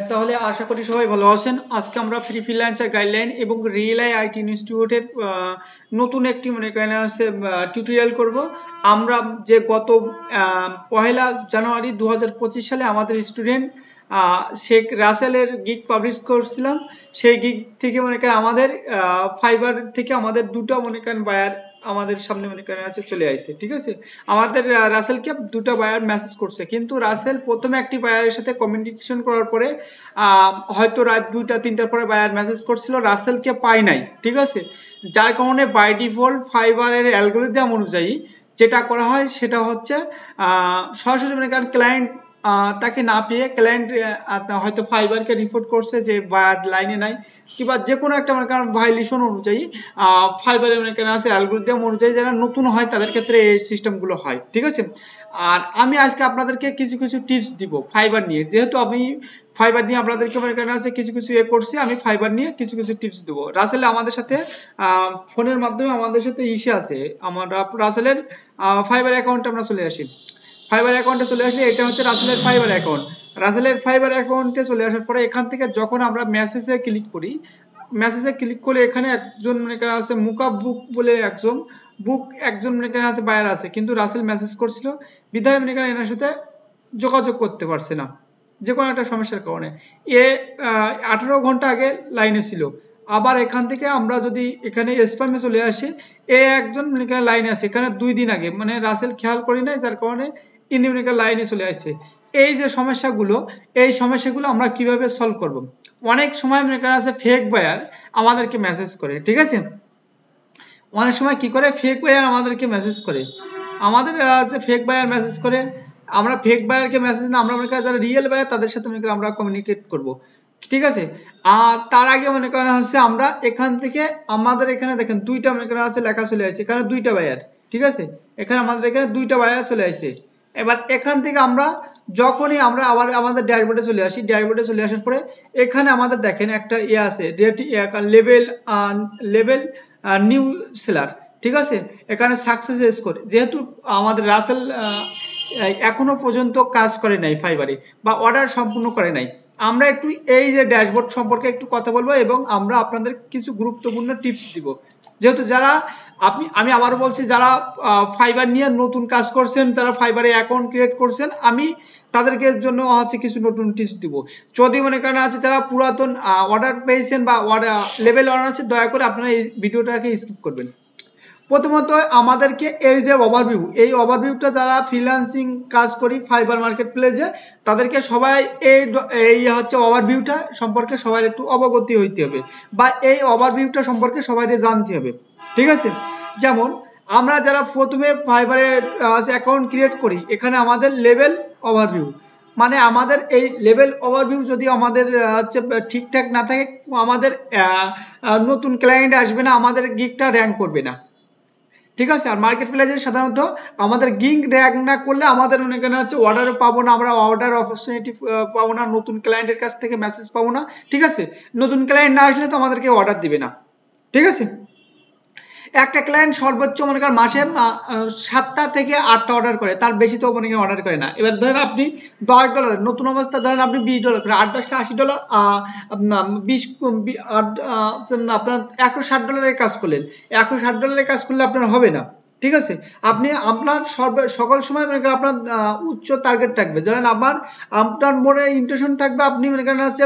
তাহলে আশা করি সবাই ভালো আছেন। আজকে আমরা ফ্রিল্যান্সার গাইডলাইন এবং রিয়েলাই আইটি ইনস্টিটিউটের নতুন একটি মনে করেন আছে টিউটোরিয়াল করব। আমরা যে গত 1 জানুয়ারি 2025 সালে আমাদের স্টুডেন্ট শেখ রাসেলের গিগ পাবলিশ করছিলাম। সেই গিগ থেকে মনে করেন আমাদের ফাইবার থেকে আমাদের দুটো মনে করেন বায়ার আমাদের সামনে মনে করেন আছে চলে আসছে। ঠিক আছে, আমাদের রাসেলকে দুটো বায়ার মেসেজ করছে, কিন্তু রাসেল প্রথমে একটি বায়ারের সাথে কমিউনিকেশন করার পরে হয়তো রাত 2টা-3টার পরে বায়ার মেসেজ করছিল, রাসেলকে পায় নাই। ঠিক আছে, যার কারণে বাই ডিফল্ট ফাইবারের অ্যালগরিদম অনুযায়ী যেটা করা হয় সেটা হচ্ছে সরাসরি মনে করেন ক্লায়েন্ট তাকে না পেয়ে ক্লায়েন্ট হয়তো ফাইবারকে রিপোর্ট করছে যে বায়ার লাইনে নাই, কিংবা যে কোনো একটা মনে করেন ভাইলেশন অনুযায়ী ফাইবারের মনে করেন আছে অ্যালগরিদম অনুযায়ী যারা নতুন হয় তাদের ক্ষেত্রে এই সিস্টেমগুলো হয়। ঠিক আছে, আর আমি আজকে আপনাদেরকে কিছু কিছু টিপস দিব ফাইবার নিয়ে, যেহেতু আমি ফাইবার নিয়ে আপনাদেরকে মনে করেন আছে কিছু কিছু করছি, আমি ফাইবার নিয়ে কিছু কিছু টিপস দেবো। রাসেল আমাদের সাথে ফোনের মাধ্যমে আমাদের সাথে ইসে আছে, আমরা রাসেলের ফাইবার অ্যাকাউন্টে আমরা চলে আসি। ফাইবার অ্যাকাউন্টে চলে আসলে এটা হচ্ছে রাসেলের ফাইবার অ্যাকাউন্ট। রাসেলের ফাইবার অ্যাকাউন্টে চলে আসার পরে এখান থেকে যখন আমরা মেসেজে ক্লিক করি, মেসেজে ক্লিক করে এখানে একজন মনে করেন আছে মুকাব বুক বলে একজন মনে করেন আছে বায়ার আছে, কিন্তু রাসেল মেসেজ করছিল বিধায় মনে করেন এনার সাথে যোগাযোগ করতে পারছে না যে কোনো একটা সমস্যার কারণে। 18 ঘন্টা আগে লাইনে ছিল। আবার এখান থেকে আমরা যদি এখানে স্প্যামে চলে আসি, একজন মনে করেন লাইনে আছে এখানে 2 দিন আগে, মানে রাসেল খেয়াল করি নাই, যার কারণে ইনি মনে করেন লাইনে চলে আসছে। এই যে সমস্যাগুলো, এই সমস্যাগুলো আমরা কিভাবে সলভ করব? অনেক সময় মনে করেন আছে ফেক বায়ার আমাদেরকে মেসেজ করে। ঠিক আছে, অনেক সময় কি করে ফেক বায়ার আমাদেরকে মেসেজ করে, আমাদের যে ফেক বায়ার মেসেজ করে, আমরা ফেক বায়ারকে মেসেজ না, আমরা মনে করি যারা রিয়েল বায়ার তাদের সাথে মনে করি আমরা কমিউনিকেট করব। ঠিক আছে, আর তার আগে মনে করেন হচ্ছে আমরা এখান থেকে আমাদের এখানে দেখেন 2টা মনে করেন আছে লেখা চলে আসছে, এখানে 2টা বায়ার। ঠিক আছে, এখানে আমাদের এখানে 2টা বায়ার চলে আসছে। এবার এখান থেকে আমরা যখনই আমরা আবার আমাদের ড্যাশবোর্ডে চলে আসি, ড্যাশবোর্ডে চলে আসার পরে এখানে আমাদের দেখেন একটা আছে লেভেল নিউ সেলার। ঠিক আছে, এখানে সাকসেস স্কোর, যেহেতু আমাদের রাসেল এখনো পর্যন্ত কাজ করে নাই ফাইবারে বা অর্ডার সম্পূর্ণ করে নাই, আমরা একটু এই যে ড্যাশবোর্ড সম্পর্কে একটু কথা বলবো এবং আমরা আপনাদের কিছু গুরুত্বপূর্ণ টিপস দিব। যেহেতু যারা আমি আবারও বলছি, যারা ফাইবার নিয়ে নতুন কাজ করছেন, তারা ফাইবারে অ্যাকাউন্ট ক্রিয়েট করছেন, আমি তাদেরকে জন্য হচ্ছে কিছু নতুন টিপস দিব। যদি মনে করেন আছে যারা পুরাতন অর্ডার পেয়েছেন বা লেভেল অর্ডার আছে, দয়া করে আপনারা এই ভিডিওটাকে স্কিপ করবেন। প্রথমত আমাদেরকে এই যে ওভারভিউ, এই ওভারভিউটা যারা ফ্রিল্যান্সিং কাজ করি ফাইবার মার্কেট প্লেসে, তাদেরকে সবাই এই হচ্ছে ওভারভিউটা সম্পর্কে সবাই একটু অবগতি হইতে হবে, বা এই ওভারভিউটা সম্পর্কে সবাই জানতে হবে। ঠিক আছে, যেমন আমরা যারা প্রথমে ফাইবারে অ্যাকাউন্ট ক্রিয়েট করি, এখানে আমাদের লেভেল ওভারভিউ, মানে আমাদের এই লেভেল ওভারভিউ যদি আমাদের হচ্ছে ঠিকঠাক না থাকে, আমাদের নতুন ক্লায়েন্ট আসবে না, আমাদের গিগটা র্যাঙ্ক করবে না। ঠিক আছে, আর মার্কেট প্লেসে সাধারণত আমাদের গিগ র্যাঙ্ক না করলে আমাদের মনে করেন হচ্ছে অর্ডারও পাবো না, আমরা অর্ডার অপরচুনিটি পাবো না, নতুন ক্লায়েন্টের কাছ থেকে মেসেজ পাবো না। ঠিক আছে, নতুন ক্লায়েন্ট না আসলে তো আমাদেরকে অর্ডার দিবে না। ঠিক আছে, একটা ক্লায়েন্ট সর্বোচ্চ মনে করেন মাসে 7টা থেকে 8টা অর্ডার করে, তার বেশি তো মনে করেন অর্ডার করে না। এবার ধরেন আপনি $10 নতুন অবস্থা, ধরেন আপনি $20 করে 8-10টা $80, আপনার $160 কাজ করলেন, $160 কাজ করলে আপনার হবে না। ঠিক আছে, আপনি আপনার সকল সময় মনে করেন আপনার উচ্চ টার্গেট থাকবে। ধরেন আপনার মনে ইন্টেনশন থাকবে আপনি মনে করেন হচ্ছে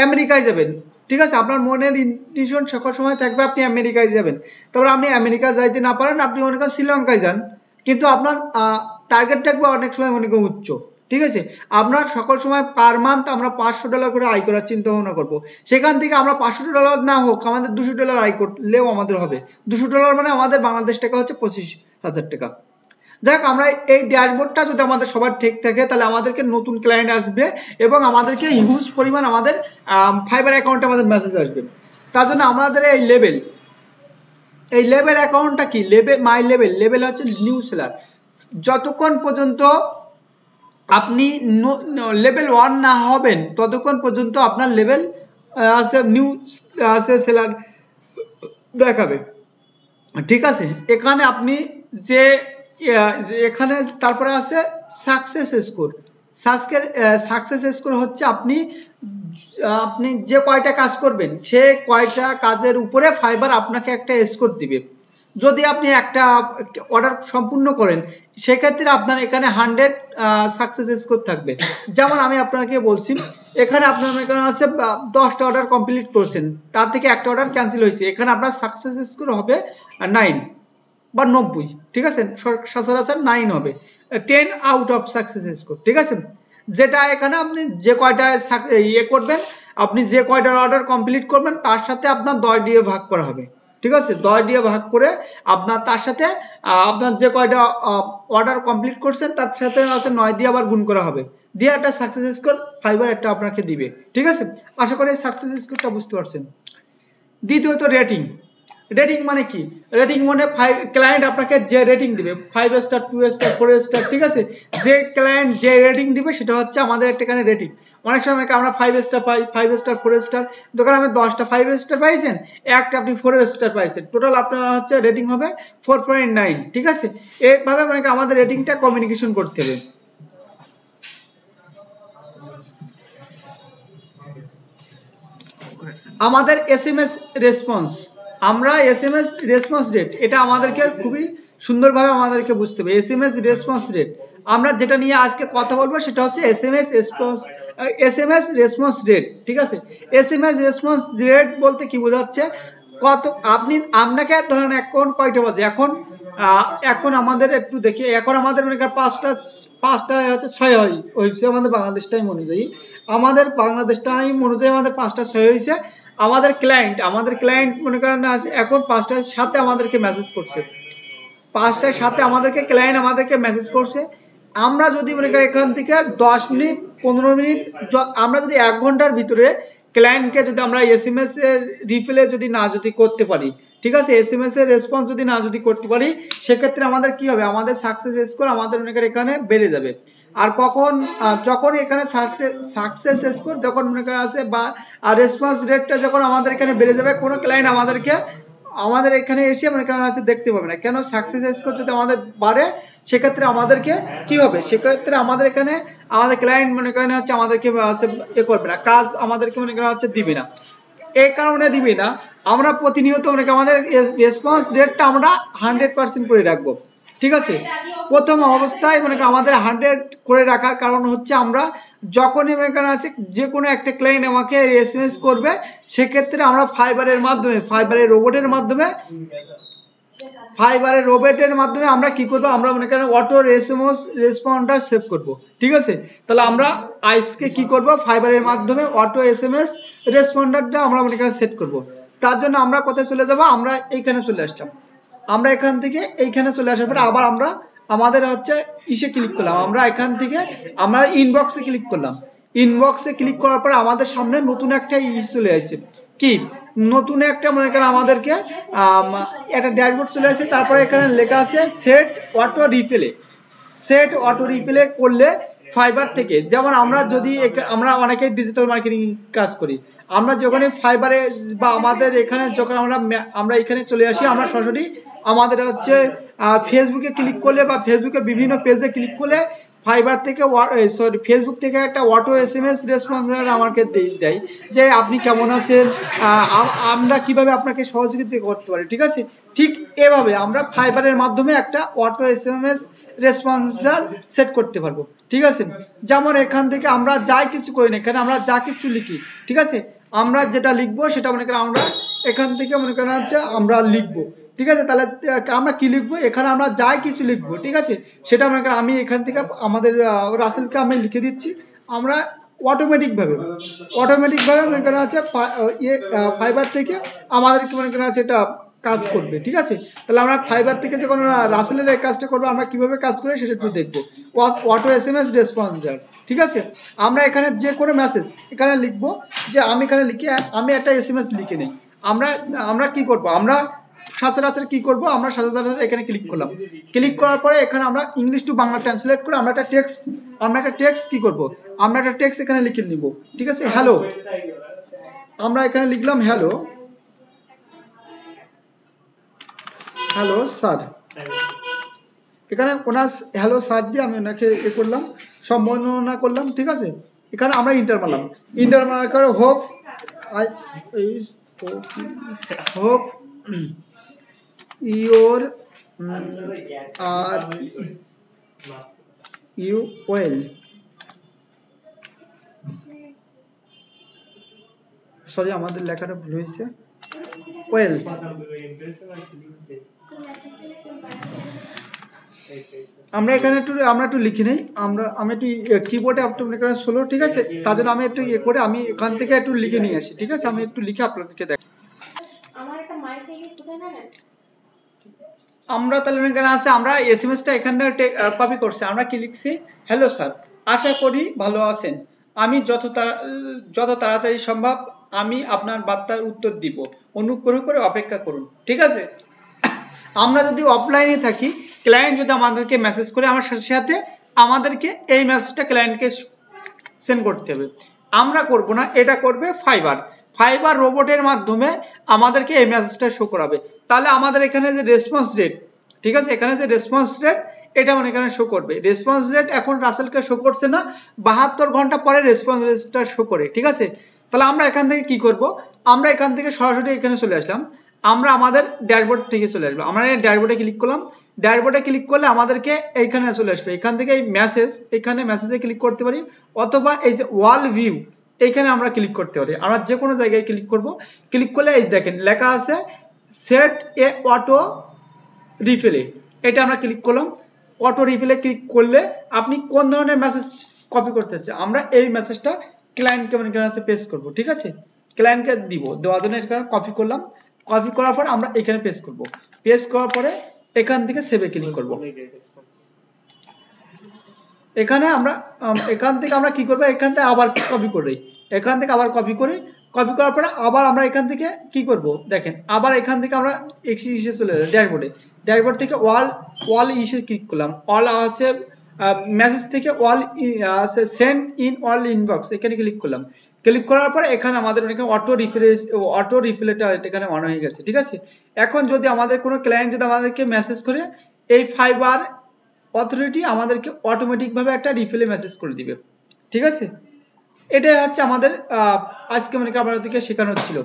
আমেরিকায় যাবেন। ঠিক আছে, আপনার মনের ইন্টেনশন সকল সময় থাকবে আপনি আমেরিকায় যাবেন। তারপর আপনি আমেরিকা যাইতে না পারেন, আপনি মনে করেন শ্রীলঙ্কায় যান, কিন্তু আপনার টার্গেট থাকবে অনেক সময় মনে করেন উচ্চ। ঠিক আছে, আপনার সকল সময় পার মান্থ আমরা $500 করে আয় করার চিন্তা ভাবনা করবো। সেখান থেকে আমরা $500 না হোক, আমাদের $200 আয় করলেও আমাদের হবে। $200 মানে আমাদের বাংলাদেশ টাকা হচ্ছে 25,000 টাকা। যাক, আমরা এই ড্যাশবোর্ডটা যদি আমাদের সবার ঠিক থাকে, তাহলে আমাদেরকে নতুন ক্লায়েন্ট আসবে এবং আমাদেরকে হিউজ পরিমাণ আমাদের ফাইবার অ্যাকাউন্টে আমাদের মেসেজ আসবে। তার জন্য আমাদের এই লেভেল অ্যাকাউন্টটা কি, মাই লেভেল হচ্ছে নিউ সেলার। যতক্ষণ পর্যন্ত আপনি লেভেল 1 না হবেন, ততক্ষণ পর্যন্ত আপনার লেভেল আছে নিউ আছে সেলার দেখাবে। ঠিক আছে, এখানে আপনি যে এখানে তারপরে আছে সাকসেস স্কোর। সাকসেস স্কোর হচ্ছে আপনি আপনি যে কয়টা কাজ করবেন সে কয়টা কাজের উপরে ফাইবার আপনাকে একটা স্কোর দিবে। যদি আপনি একটা অর্ডার সম্পূর্ণ করেন সেক্ষেত্রে আপনার এখানে 100 সাকসেস স্কোর থাকবে। যেমন আমি আপনাকে বলছি এখানে আপনার এখানে আছে 10টা অর্ডার কমপ্লিট করছেন, তার থেকে একটা অর্ডার ক্যান্সেল হয়েছে, এখানে আপনার সাকসেস স্কোর হবে 9 বা 90, ঠিক আছে, সচরাচর 9 হবে, 10 আউট অফ সাকসেস স্কোর, ঠিক আছে। যেটা এখানে আপনি যে কয়টা ইয়ে করবেন, আপনি যে কয়টা অর্ডার কমপ্লিট করবেন তার সাথে আপনার 10 দিয়ে ভাগ করা হবে, ঠিক আছে। 10 দিয়ে ভাগ করে আপনার তার সাথে আপনার যে কয়টা অর্ডার কমপ্লিট করছেন তার সাথে আছে 9 দিয়ে আবার গুণ করা হবে, দিয়ে একটা সাকসেস স্কোর ফাইবার একটা আপনাকে দিবে, ঠিক আছে। আশা করি সাকসেস স্কোরটা বুঝতে পারছেন। দ্বিতীয়ত রেটিং। রেটিং মানে কি? রেটিং মানে ক্লায়েন্ট আপনাকে যে রেটিং দিবে 5 স্টার 2 স্টার 4 স্টার, ঠিক আছে, যে ক্লায়েন্ট যে রেটিং দিবে সেটা হচ্ছে আমাদের একটা এখানে রেটিং। অনেক সময় আমরা 5 স্টার পাই, 5 স্টার 4 স্টার, দোকানে আমি 10টা 5 স্টার পাইছেন, একটা আপনি 4 স্টার পাইছেন, টোটাল আপনার হচ্ছে রেটিং হবে 4.9, ঠিক আছে। এইভাবে মানে আমাদের রেটিংটা কমিউনিকেশন করতে হবে। আমাদের এসএমএস রেসপন্স, আমরা এসএমএস রেসপন্স রেট এটা আমাদেরকে খুবই সুন্দরভাবে আমাদেরকে বুঝতে হবে। এসএমএস রেসপন্স রেট আমরা যেটা নিয়ে আজকে কথা বলবো সেটা হচ্ছে এসএমএস রেসপন্স রেট, ঠিক আছে। এসএমএস রেসপন্স রেট বলতে কি বোঝাচ্ছে, কত আপনি আপনাকে ধরেন এখন কয়টা বাজে, এখন আমাদের একটু দেখি, এখন আমাদের মানে পাঁচটা হচ্ছে 6 হয়েছে আমাদের বাংলাদেশ টাইম অনুযায়ী, বাংলাদেশ টাইম অনুযায়ী আমাদের 5টা 6 হয়েছে। আমাদের ক্লায়েন্ট মনে করেন এখন 5টার সাথে আমাদেরকে মেসেজ করছে, 5টার সাথে ক্লায়েন্ট আমাদেরকে মেসেজ করছে। আমরা যদি মনে করি এখান থেকে 10 মিনিট 15 মিনিট, আমরা যদি 1 ঘন্টার ভিতরে ক্লায়েন্টকে যদি আমরা এসএমএস এর রিপ্লাই যদি করতে পারি, ঠিক আছে, এসএমএস এর রেসপন্স যদি করতে পারি, সেক্ষেত্রে আমাদের কি হবে, আমাদের সাকসেস স্কোর আমাদের মনে করেন এখানে বেড়ে যাবে। আর যখন এখানে সাকসেস স্কোর যখন মনে করেন আছে বা রেসপন্স রেটটা যখন আমাদের এখানে বেড়ে যাবে, কোনো ক্লায়েন্ট আমাদের এখানে এসে মনে করেন আছে দেখতে পাবে না, কেন সাকসেস স্কোর যদি আমাদের বাড়ে সেক্ষেত্রে আমাদেরকে কি হবে, সেক্ষেত্রে আমাদের এখানে আমাদের ক্লায়েন্ট মনে করেন হচ্ছে আমাদেরকে করবে না, কাজ আমাদেরকে মনে করেন হচ্ছে দিবে না। এই কারণে দিবে না, আমরা প্রতিনিয়ত মনে করেন আমাদের রেসপন্স রেটটা আমরা 100% করে রাখবো, ঠিক আছে। প্রথম অবস্থায় মনে করেন আমাদের 100 করে রাখার কারণ হচ্ছে আমরা যখনই মনে করেন আছে যে কোনো একটা ক্লায়েন্ট আমাকে এসএমএস করবে, সেক্ষেত্রে আমরা ফাইবারের রোবটের মাধ্যমে আমরা কি করব, আমরা মনে করেন অটো এসএমএস রেসপন্ডার সেভ করব, ঠিক আছে। তাহলে আমরা আজকে কি করব, ফাইবারের মাধ্যমে অটো এসএমএস রেসপন্ডারটা আমরা মনে করেন সেট করব। তার জন্য আমরা কোথায় চলে যাব, আমরা এইখানে চলে আসলাম, আমরা এখান থেকে এইখানে চলে আসার পরে আবার আমরা আমাদের হচ্ছে ইসে ক্লিক করলাম, আমরা এখান থেকে আমরা ইনবক্সে ক্লিক করলাম। ইনবক্সে ক্লিক করার পর আমাদের সামনে নতুন একটা চলে আসছে, কি নতুন একটা মনে করেন আমাদেরকে একটা ড্যাশবোর্ড চলে আসছে। তারপরে এখানে লেখা আছে সেট অটো রিপ্লে করলে ফাইবার থেকে, যেমন আমরা অনেকে ডিজিটাল মার্কেটিং কাজ করি, আমরা যখন ফাইবারে বা আমাদের এখানে যখন আমরা এখানে চলে আসি, আমরা সরাসরি আমাদের হচ্ছে ফেসবুকে ক্লিক করলে বা ফেসবুকের বিভিন্ন পেজে ক্লিক করলে ফাইবার থেকে ফেসবুক থেকে একটা অটো এসএমএস রেসপন্স আমাকে দেয় যে আপনি কেমন আছেন, আমরা কিভাবে আপনাকে সহযোগিতা করতে পারি, ঠিক আছে। ঠিক এভাবে আমরা ফাইবারের মাধ্যমে একটা অটো এসএমএস রেসপন্সার সেট করতে পারবো, ঠিক আছে। যেমন এখান থেকে আমরা যাই কিছু করি না, এখানে আমরা যা কিছু লিখি, ঠিক আছে, আমরা যেটা লিখবো সেটা মনে করেন আমরা এখান থেকে মনে করেন হচ্ছে আমরা লিখবো, ঠিক আছে। তাহলে আমরা কি লিখবো, এখানে আমরা যাই কিছু লিখবো, ঠিক আছে, সেটা মনে করেন আমি এখান থেকে আমাদের রাসেলকে আমি লিখে দিচ্ছি, আমরা অটোমেটিক ভাবে মনে করেন আছে ফাইবার থেকে আমাদেরকে মনে করেন আছে এটা কাজ করবে, ঠিক আছে। তাহলে আমরা ফাইবার থেকে যখন রাসেলের এই কাজটা করবো, আমরা কিভাবে কাজ করি সেটা একটু দেখবো। অটো এসএমএস রেসপন্সার, ঠিক আছে। আমরা এখানে যে কোনো মেসেজ এখানে লিখবো, যে আমি এখানে আমি একটা এসএমএস লিখে নেই, আমরা কি করব, আমরা সচরাচর কি করব, আমরা সচরাচর এখানে ক্লিক করলাম, ক্লিক করার পরে এখানে আমরা ইংলিশ টু বাংলা ট্রান্সলেট করে আমরা একটা টেক্সট কি করব, আমরা একটা টেক্সট এখানে লিখে নিব, ঠিক আছে। হ্যালো, আমরা এখানে লিখলাম হ্যালো স্যার, এখানে ওনার হ্যালো স্যার দিয়ে আমি ওনাকে করলাম, সম্বোধনা করলাম, ঠিক আছে। এখানে আমরা ইন্টার মারলাম, ইন্টার মারার পরে hope hope your are you well, sorry আমাদের লেখাটা ভুল হয়েছে, ওয়েল। আমরা এখানে একটু লিখে নেই, আমি একটু কিবোর্ডে আপনাদের স্লো, ঠিক আছে, তার জন্য আমি একটু করে আমি এখান থেকে একটু লিখে নিয়ে আসি, ঠিক আছে। আমি একটু লিখে আপনাদেরকে দেখ, আমরা তাহলে এখানে আছে, আমরা এসএমএসটা এখানে কপি করছি। আমরা কি লিখছি, হ্যালো স্যার, আশা করি ভালো আছেন, আমি যত তাড়াতাড়ি সম্ভব আমি আপনার বার্তার উত্তর দিব, অনুগ্রহ করে অপেক্ষা করুন, ঠিক আছে। আমরা যদি অফলাইনে থাকি, ক্লায়েন্ট যদি আমাদেরকে মেসেজ করে, আমার সাথে সাথে আমাদেরকে এই মেসেজটা ক্লায়েন্টকে সেন্ড করতে হবে। আমরা করব না, এটা করবে ফাইবার রোবটের মাধ্যমে আমাদেরকে এই মেসেজটা শো করাবে। তাহলে আমাদের এখানে যে রেসপন্স রেট, ঠিক আছে, এখানে যে রেসপন্স রেট এটা মানে এখানে শো করবে। রেসপন্স রেট এখন রাসেলকে শো করছে না, 72 ঘন্টা পরে রেসপন্স রেটটা শো করে, ঠিক আছে। তাহলে আমরা এখান থেকে কি করব, আমরা এখান থেকে সরাসরি এখানে চলে আসলাম, আমরা আমাদের ড্যাশবোর্ড থেকে চলে আসবো। আমরা এই ড্যাশবোর্ডে ক্লিক করলাম, ড্যাশবোর্ডে ক্লিক করলে আমাদেরকে এইখানে চলে আসবে, এখান থেকে এই মেসেজ, এখানে মেসেজে ক্লিক করতে পারি, অথবা এই যে ওয়াল ভিউ এইখানে আমরা ক্লিক করতে পারি। আমরা যে কোনো জায়গায় ক্লিক করব, ক্লিক করলে এই দেখেন লেখা আছে সেট এ অটো রিফিলে, এটা আমরা ক্লিক করলাম। অটো রিফিলে ক্লিক করলে আপনি কোন ধরনের মেসেজ কপি করতে চাচ্ছেন, আমরা এই মেসেজটা ক্লায়েন্টকে মানে কাছে পেস্ট করব, ঠিক আছে, ক্লায়েন্টকে দিব, দেওয়ার জন্য এটা কপি করলাম। কপি করার পর আমরা এখানে পেস্ট করব, পেস্ট করার পরে এখান থেকে সেভে ক্লিক করব। এখানে আমরা এখান থেকে আমরা কি করব, এখান থেকে আবার কপি করি, এখান থেকে আবার কপি করি, কপি করার পরে আবার আমরা এখান থেকে কি করব, দেখেন আবার এখান থেকে আমরা ইসে চলে যাই ড্যাশবোর্ডে, ড্যাশবোর্ড থেকে ওয়াল ইসে ক্লিক করলাম, অল আছে মেসেজ থেকে অল আছে সেন্ড ইন অল ইনবক্স, এখানে ক্লিক করলাম। ক্লিক করার পরে এখানে আমাদের এখানে অটো রিফিলটা এখানে অন হয়ে গেছে, ঠিক আছে। এখন যদি আমাদের কোনো ক্লায়েন্ট যদি আমাদেরকে মেসেজ করে, এই ফাইবার অথরিটি আমাদেরকে অটোমেটিক ভাবে একটা রিফিলে মেসেজ করে দিবে, ঠিক আছে। এটাই হচ্ছে আমাদের আজকে মানে আপনাদেরকে শেখানো ছিল।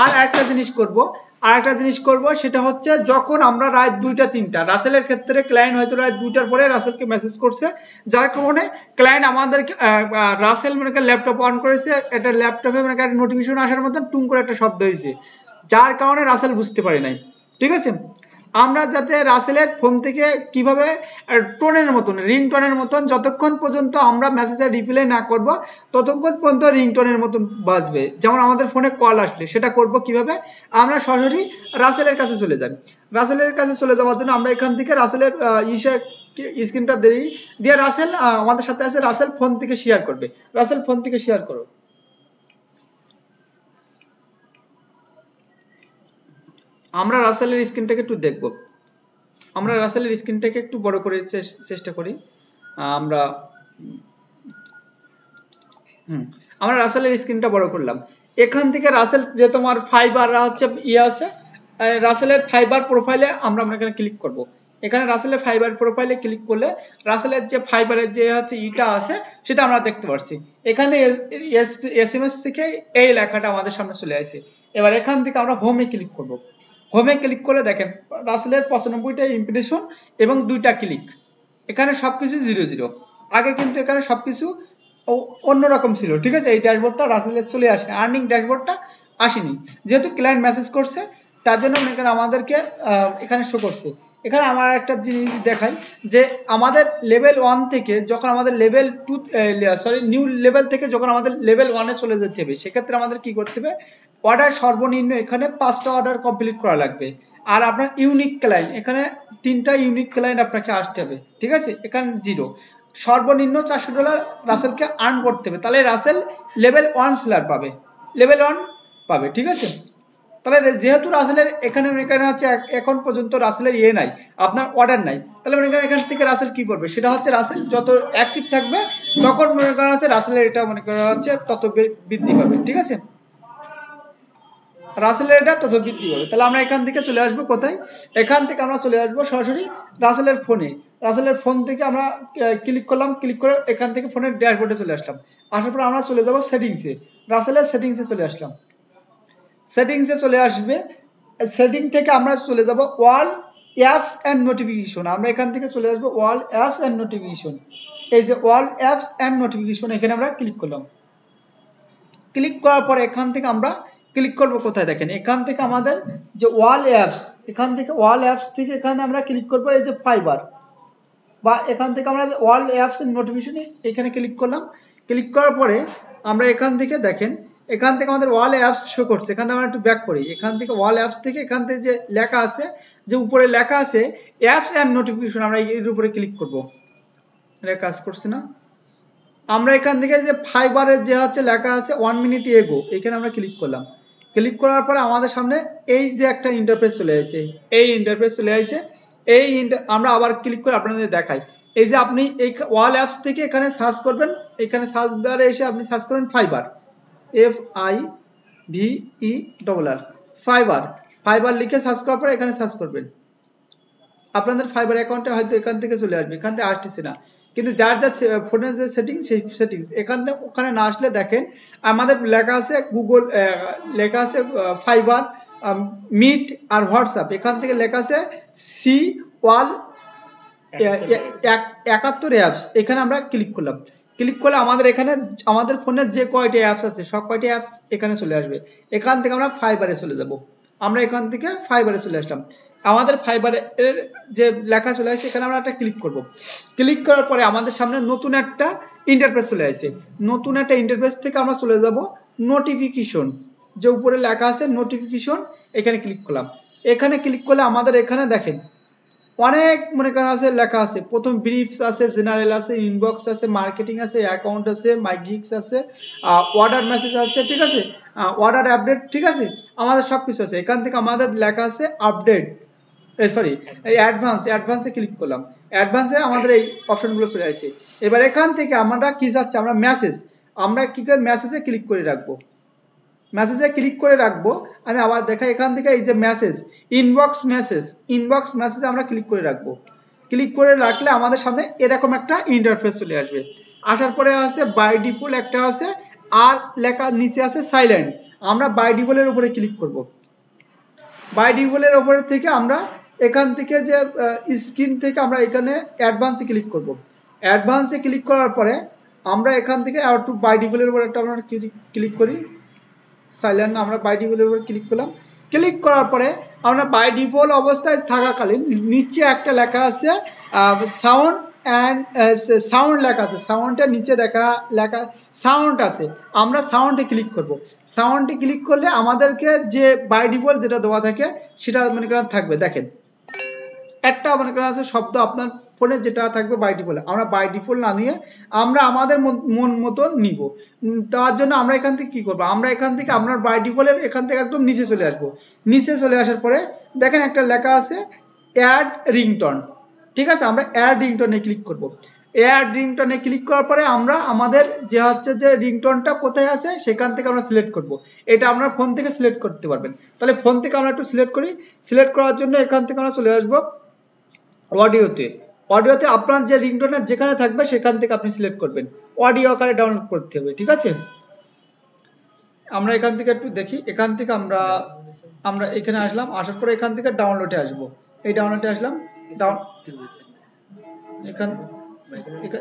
আর একটা জিনিস করব, সেটা হচ্ছে যখন আমরা রাত 2টা-3টা, রাসেলের ক্ষেত্রে ক্লায়েন্ট হয়তো রাত 2টার পরে রাসেলকে মেসেজ করছে, যার কারণে ক্লায়েন্ট আমাদেরকে রাসেল মানে ল্যাপটপ অন করেছে, এটা ল্যাপটপে মানে একটা নোটিফিকেশন আসার মতন টুং করে একটা শব্দ হয়েছে, যার কারণে রাসেল বুঝতে পারে নাই, ঠিক আছে। আমরা যাতে রাসেলের ফোন থেকে কিভাবে টোনের মতন, রিংটোনের মতন, যতক্ষণ পর্যন্ত আমরা মেসেজে রিপ্লাই না করব ততক্ষণ পর্যন্ত রিংটোনের মতন বাজবে। যেমন আমাদের ফোনে কল আসলে সেটা করব কিভাবে, আমরা সরাসরি রাসেলের কাছে চলে যাই। রাসেলের কাছে চলে যাওয়ার জন্য আমরা এখান থেকে রাসেলের স্ক্রিনটা দিয়ে রাসেল আমাদের সাথে আছে, রাসেল ফোন থেকে শেয়ার করবে, রাসেল ফোন থেকে শেয়ার করো। আমরা রাসেলের স্ক্রিনটাকে একটু দেখব, আমরা রাসেলের স্ক্রিনটাকে একটু বড় করে চেষ্টা করি। আমরা রাসেলের স্ক্রিনটা বড় করলাম। এখান থেকে রাসেল যে তোমার ফাইবার হচ্ছে আছে, রাসেলের ফাইবার প্রোফাইলে আমরা এখানে ক্লিক করব। এখানে রাসেলের ফাইবার প্রোফাইলে ক্লিক করলে রাসেলের যে ফাইবারের যে হচ্ছে আছে সেটা আমরা দেখতে পাচ্ছি। এখানে এসএমএস থেকে এই লেখাটা আমাদের সামনে চলে আসে। এবার এখান থেকে আমরা হোমে ক্লিক করব। হোমে ক্লিক করলে দেখেন রাসেলের 95টা ইমপ্রেশন এবং 2টা ক্লিক, এখানে সবকিছু 0 আগে কিন্তু এখানে সবকিছু অন্যরকম ছিল, ঠিক আছে। এই ড্যাশবোর্ডটা রাসেলের চলে আসে, আর্নিং ড্যাশবোর্ডটা আসেনি, যেহেতু ক্লায়েন্ট মেসেজ করছে তার জন্য এখানে আমাদেরকে এখানে শো করছে। এখানে আমার একটা জিনিস দেখাই যে আমাদের লেভেল 1 থেকে যখন আমাদের লেভেল 2 নিউ লেভেল থেকে যখন আমাদের লেভেল 1 এ চলে যেতে হবে, সেক্ষেত্রে আমাদের কি করতে হবে, অর্ডার সর্বনিম্ন এখানে 5টা অর্ডার কমপ্লিট করা লাগবে। আর আপনার ইউনিক ক্লায়েন্ট এখানে 3টা ইউনিক ক্লায়েন্ট আপনাকে আসতে হবে, ঠিক আছে। এখানে 0, সর্বনিম্ন $400 রাসেলকে আর্ন করতে হবে, তাহলে রাসেল লেভেল 1 সেলার পাবে, লেভেল 1 পাবে, ঠিক আছে। তাহলে যেহেতু রাসেলের এখানে হচ্ছে এখন পর্যন্ত রাসেলের নাই, আপনার অর্ডার নাই, তাহলে এখান থেকে রাসেল কি করবে, সেটা হচ্ছে রাসেল যত অ্যাক্টিভ থাকবে তখন মনে করা হচ্ছে রাসেলের এটা মনে করা হচ্ছে তত বৃদ্ধি পাবে, ঠিক আছে। রাসেলের এটা তত বৃদ্ধি পাবে। তাহলে আমরা এখান থেকে চলে আসবো কোথায়, এখান থেকে আমরা চলে আসবো সরাসরি রাসেলের ফোনে। রাসেলের ফোন থেকে আমরা ক্লিক করলাম, ক্লিক করে এখান থেকে ফোনের ড্যাশবোর্ডে চলে আসলাম। আসার পর আমরা চলে যাব সেটিংসে, রাসেলের সেটিংসে চলে আসলাম। সেটিংসে চলে আসবে, সেটিং থেকে আমরা চলে যাব অল অ্যাপস অ্যান্ড নোটিফিকেশন। আমরা এখান থেকে চলে আসবো অল অ্যাপস অ্যান্ড নোটিফিকেশন। এই যে অল অ্যাপস অ্যান্ড নোটিফিকেশন, এখানে আমরা ক্লিক করলাম। ক্লিক করার পর এখান থেকে আমরা ক্লিক করব কোথায় দেখেন, এখান থেকে আমাদের যে অল অ্যাপস, এখান থেকে অল অ্যাপস থেকে এখানে আমরা ক্লিক করব এই যে ফাইবার, বা এখান থেকে আমরা অল অ্যাপস এর নোটিফিকেশন এখানে ক্লিক করলাম। ক্লিক করার পরে আমরা এখান থেকে দেখেন, এখান থেকে আমাদের অল অ্যাপস শো করছে। এখানে আমরা একটু ব্যাক করি, এখান থেকে অল অ্যাপস থেকে এখান থেকে যে লেখা আছে, যে উপরে লেখা আছে অ্যাপস এন্ড নোটিফিকেশন, আমরা এর উপরে ক্লিক করব। এটা কাজ করছে না। আমরা এখান থেকে যে ফাইবারের যে হচ্ছে লেখা আছে 1 মিনিট এগো, এখানে আমরা ক্লিক করলাম। ক্লিক করার পরে আমাদের সামনে এই যে একটা ইন্টারফেস চলে আসছে, এই ইন্টারফেস চলে আসছে। আমরা আবার ক্লিক করে আপনাদের দেখাই। এই যে আপনি এই অল অ্যাপস থেকে এখানে সার্চ করবেন, এখানে সার্চ বারে এসে আপনি সার্চ করেন ফাইবার, FIVER, ফাইবার। ফাইবার লিখে সার্চ করার পরে এখানে সার্চ করবেন। আপনাদের ফাইবার অ্যাকাউন্টে হয়তো এখান থেকে চলে আসবে, এখান থেকে আসতেছে না, কিন্তু যার যা ফোনের যে সেটিং, সেই সেটিংস এখান থেকে ওখানে না আসলে দেখেন আমাদের লেখা আছে গুগল, লেখা আছে ফাইবার, মিট আর হোয়াটসঅ্যাপ, এখান থেকে লেখা আছে সি ওয়াল 71 অ্যাপস। এখানে আমরা ক্লিক করলাম। ক্লিক করলে আমাদের এখানে আমাদের ফোনের যে কয়টি অ্যাপস আছে সব কয়টি অ্যাপস এখানে চলে আসবে। এখান থেকে আমরা ফাইবারে চলে যাব। আমরা এখান থেকে ফাইবারে চলে আসলাম। আমাদের ফাইবারের যে লেখা চলে আসছে, এখানে আমরা একটা ক্লিক করব। ক্লিক করার পরে আমাদের সামনে নতুন একটা ইন্টারফেস চলে আসছে। নতুন একটা ইন্টারফেস থেকে আমরা চলে যাব নোটিফিকেশন, যে উপরে লেখা আছে নোটিফিকেশন, এখানে ক্লিক করলাম। এখানে ক্লিক করলে আমাদের এখানে দেখেন অনেক মনে করেন আছে লেখা আছে। প্রথম ব্রিফস আছে, জেনারেল আছে, ইনবক্স আছে, মার্কেটিং আছে, অ্যাকাউন্ট আছে, মাই গিগস আছে, অর্ডার মেসেজ আছে, ঠিক আছে, অর্ডার আপডেট, ঠিক আছে, আমাদের সবকিছু আছে। এখান থেকে আমাদের লেখা আছে আপডেট, সরি এই অ্যাডভান্সে ক্লিক করলাম। অ্যাডভান্সে আমাদের এই অপশনগুলো চলে আসছে। এবার এখান থেকে আমরা কি যাচ্ছে, আমরা মেসেজ, আমরা কি করে মেসেজে ক্লিক করে রাখবো, মেসেজে ক্লিক করে রাখবো। আমি আবার দেখাই, এখান থেকে এই যে মেসেজ, ইনবক্স মেসেজে আমরা ক্লিক করে রাখবো। ক্লিক করে রাখলে আমাদের সামনে এরকম একটা ইন্টারফেস চলে আসবে। আসার পরে আছে বাই ডিফল্ট একটা আছে, আর লেখা নিচে আছে সাইলেন্ট। আমরা বাই ডিফল্টের উপরে ক্লিক করব। বাই ডিফল্টের উপরে থেকে আমরা এখান থেকে যে স্ক্রিন থেকে আমরা এখানে অ্যাডভান্সে ক্লিক করব। অ্যাডভান্সে ক্লিক করার পরে আমরা এখান থেকে আর একটু বাই ডিফল্টের উপরে একটা আমরা ক্লিক করি, সাইলেন্ট। আমরা বাই ডিফল্টের উপর ক্লিক করলাম। ক্লিক করার পরে আমরা বাই ডিফল্ট অবস্থায় থাকাকালীন নিচে একটা লেখা আছে সাউন্ড অ্যান্ড সাউন্ড লেখা আছে, সাউন্ডের নিচে লেখা সাউন্ড আছে। আমরা সাউন্ডে ক্লিক করব। সাউন্ডে ক্লিক করলে আমাদেরকে যে বাই ডিফল্ট যেটা দেওয়া থাকে সেটা মনে করেন থাকবে। দেখেন একটা মনে করেন আছে শব্দ আপনার ফোনে যেটা থাকবে বাই ডিফল্ট, আমরা বাই ডিফল্ট না নিয়ে আমরা আমাদের মন মতো নিব। তার জন্য আমরা এখান থেকে কি করব, আমরা এখান থেকে আপনার বাই ডিফল্টের এখান থেকে একদম নিচে চলে আসব। নিচে চলে আসার পরে দেখেন একটা লেখা আছে অ্যাড রিংটোন, ঠিক আছে, আমরা অ্যাড রিংটোনে ক্লিক করব। অ্যাড রিংটোনে ক্লিক করার পরে আমরা আমাদের যে হচ্ছে যে রিংটোনটা কোথায় আছে সেখান থেকে আমরা সিলেক্ট করব। এটা আমরা ফোন থেকে সিলেক্ট করতে পারবেন। তাহলে ফোন থেকে আমরা একটু সিলেক্ট করি। সিলেক্ট করার জন্য এখান থেকে আমরা চলে আসব অডিওতে। অডিওতে আপনার যে রিংটোনটা যেখানে থাকবে সেখান থেকে আপনি সিলেক্ট করবেন, অডিও আকারে ডাউনলোড করতে হবে, ঠিক আছে। আমরা এখান থেকে একটু দেখি, এখান থেকে আমরা এখানে আসলাম। আসার পরে এখান থেকে ডাউনলোডে আসব। এই ডাউনলোডে আসলাম,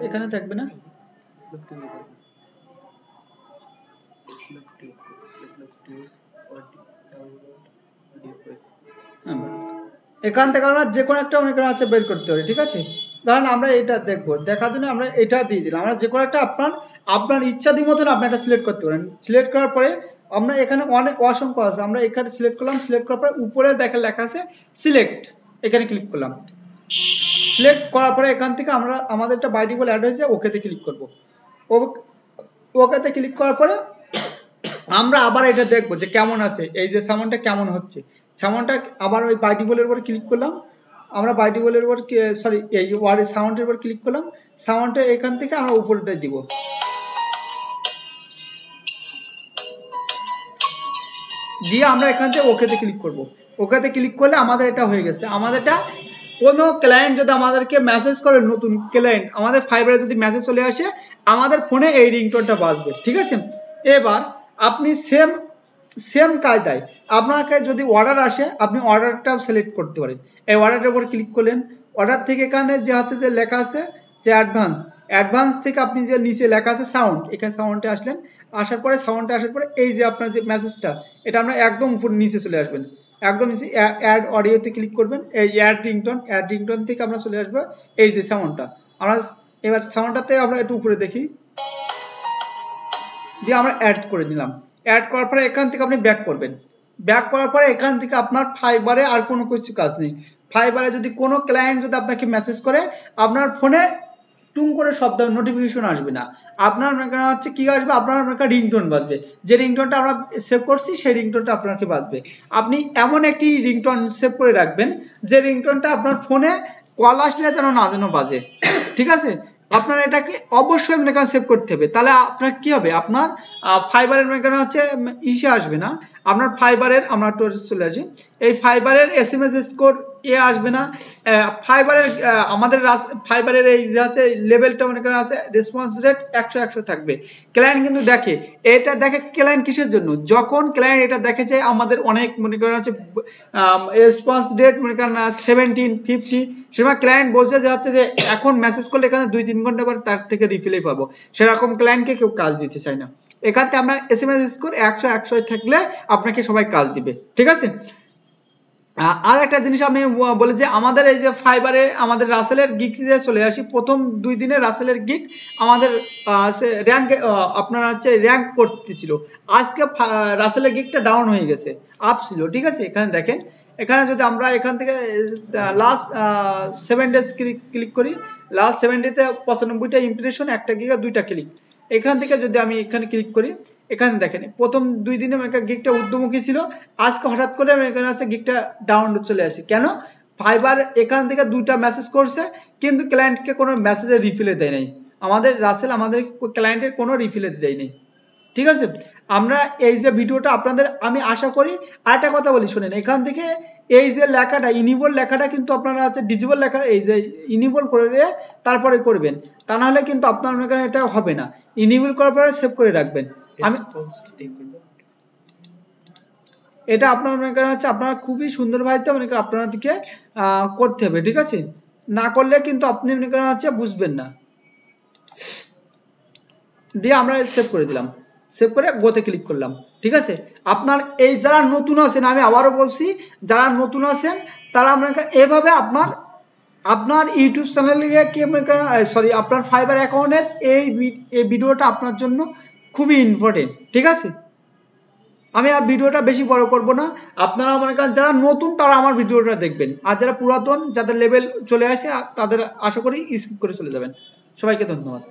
এখানে থাকবে না, এখান থেকে আমরা যে কোনো একটা মনে করেন আছে বের করতে হবে, ঠিক আছে। ধরেন আমরা এটা দেখবো, দেখার জন্য আমরা এটা দিয়ে দিলাম। আমরা যে কোনো একটা আপনার ইচ্ছাদি মতন আপনি এটা সিলেক্ট করতে পারেন। সিলেক্ট করার পরে আমরা এখানে অনেক অসংখ্য আছে, আমরা এখানে সিলেক্ট করলাম। সিলেক্ট করার পরে উপরে লেখা আছে সিলেক্ট, এখানে ক্লিক করলাম। সিলেক্ট করার পরে এখান থেকে আমরা আমাদের একটা বাই ডিফল্ট অ্যাড হয়েছে, ওকেতে ক্লিক করব। ওকেতে ক্লিক করার পরে আমরা আবার এটা দেখবো যে কেমন আছে, এই যে সাউন্ডটা কেমন হচ্ছে। সাউন্ডটা আবার ওই বাই ডিফল্টের উপর ক্লিক করলাম। আমরা বাই ডিফল্টের উপর সরি এই ওয়ার্ড সাউন্ডের উপর ক্লিক করলাম। সাউন্ডটা এখান থেকে আমরা উপরটা দিব। দিয়ে আমরা এখান থেকে ওকেতে ক্লিক করব। ওকেতে ক্লিক করলে আমাদের এটা হয়ে গেছে। আমাদের এটা কোনো ক্লায়েন্ট যদি আমাদেরকে মেসেজ করে, নতুন ক্লায়েন্ট আমাদের ফাইবারে যদি মেসেজ চলে আসে, আমাদের ফোনে এই রিংটোনটা বাজবে, ঠিক আছে। এবার আপনি সেম কায়দায় আপনাকে যদি অর্ডার আসে, আপনি অর্ডারটাও সিলেক্ট করতে পারেন। এই অর্ডারের উপর ক্লিক করলেন, অর্ডার থেকে এখানে যে আছে যে লেখা আছে যে অ্যাডভান্স থেকে আপনি যে নিচে লেখা আছে সাউন্ড, এখানে সাউন্ডে আসলেন, আসার পরে এই যে আপনার যে মেসেজটা, এটা আমরা একদম উপর নিচে চলে আসবেন, একদম নিচে অ্যাড অডিওতে ক্লিক করবেন, এই অ্যাড রিংটোন থেকে আমরা চলে আসবো এই যে সাউন্ডটা। আমরা এবার সাউন্ডটাতে আমরা একটু উপরে দেখি যে আমরা অ্যাড করে নিলাম। অ্যাড করার পরে এখান থেকে আপনি ব্যাক করবেন, ব্যাক করার পরে এখান থেকে আপনার ফাইবারে আর কোনো কিছু কাজ নেই। ফাইবারে যদি কোনো ক্লায়েন্ট যদি আপনাকে মেসেজ করে, আপনার ফোনে টুং করে শব্দ নোটিফিকেশন আসবে না, আপনার হচ্ছে কি আসবে, আপনার রিংটোন বাজবে। যে রিংটোনটা আমরা সেভ করছি সেই রিংটোনটা আপনাকে বাজবে। আপনি এমন একটি রিংটোন সেভ করে রাখবেন যে রিংটোনটা আপনার ফোনে কল আসলে যেন বাজে, ঠিক আছে। আপনার এটাকে অবশ্যই সেভ করতে হবে, তাহলে আপনার কি হবে, আপনার ফাইবারের হচ্ছে ইসে আসবে না, আপনার ফাইবারের, আমরা চলে আসি, এই ফাইবারের SMS স্কোর আসবে না, ফাইবারের আমাদের ফাইবারের এই যে আছে লেভেলটা মনে করেন আছে রেসপন্স রেট 100 থাকবে। ক্লায়েন্ট কিন্তু দেখে, এটা দেখে ক্লায়েন্ট কিসের জন্য, যখন ক্লায়েন্ট এটা দেখে যে আমাদের অনেক মনে করেন আছে রেসপন্স রেট মনে করেন 17, 50, সেরকম ক্লায়েন্ট বলছে যে হচ্ছে যে এখন মেসেজ করলে এখানে 2-3 ঘন্টা পর তার থেকে রিপ্লাই পাবো, সেরকম ক্লায়েন্টকে কেউ কাজ দিতে চায় না। এখান থেকে আপনার SMS স্কোর 100 থাকলে আপনাকে সবাই কাজ দিবে, ঠিক আছে। আর একটা জিনিস আমি বলি যে আমাদের এই যে ফাইবারে আমাদের রাসেলের গিগ চলে আসি, প্রথম 2 দিনে রাসেলের গিগ আমাদের র্যাঙ্ক আপনারা হচ্ছে র্যাঙ্ক করতেছিল, আজকে রাসেলের গিগটা ডাউন হয়ে গেছে, আপ ছিল, ঠিক আছে। এখানে দেখেন, এখানে যদি আমরা এখান থেকে লাস্ট 7 ডেজ ক্লিক করি, লাস্ট 7 ডেতে 95টা ইমপ্রেশন, 1টা গিগা 2টা ক্লিক, এখান থেকে যদি আমি এখানে ক্লিক করি, এখানে দেখেন প্রথম 2 দিনে গিগটা ঊর্ধ্বমুখী ছিল, আজকে হঠাৎ করে এখানে আছে গিগটা ডাউন চলে আসে, কেন, ফাইবার এখান থেকে 2টা মেসেজ করছে কিন্তু ক্লায়েন্টকে কোনো মেসেজের রিপ্লাই দেয় নাই, আমাদের রাসেল আমাদের ক্লায়েন্টের কোনো রিপ্লাই দেয় নাই, ঠিক আছে। আমরা এই যে ভিডিওটা আপনাদের আমি আশা করি, আরেকটা কথা বলি শুনেন, এখান থেকে এই যে লেখাটা ইনেবল লেখাটা কিন্তু আপনারা আছে ডিজেবল লেখা, এই যে ইনেবল করে তারপরে করবেন, তা না হলে কিন্তু আপনার এখানে এটা হবে না। ইনেবল করার পরে সেভ করে রাখবেন। আমি এটা আপনার এখানে হচ্ছে আপনারা খুবই সুন্দরভাবে মনে করেন আপনাদেরকে করতে হবে, ঠিক আছে, না করলে কিন্তু আপনি মনে করেন হচ্ছে বুঝবেন না। দিয়ে আমরা সেভ করে দিলাম, সেভ করে গোতে ক্লিক করলাম, ঠিক আছে। আপনার এই যারা নতুন আছেন, আমি আবারও বলছি, যারা নতুন আছেন তারা এভাবে আপনার ইউটিউব চ্যানেলে সরি আপনার ফাইবার অ্যাকাউন্টের এই ভিডিওটা আপনার জন্য খুবই ইম্পর্টেন্ট, ঠিক আছে। আমি আর ভিডিওটা বেশি বড় করব না, আপনারা মনে করেন যারা নতুন তারা আমার ভিডিওটা দেখবেন, আর যারা পুরাতন যাদের লেভেল চলে আসে তাদের আশা করি স্কিপ করে চলে যাবেন। সবাইকে ধন্যবাদ।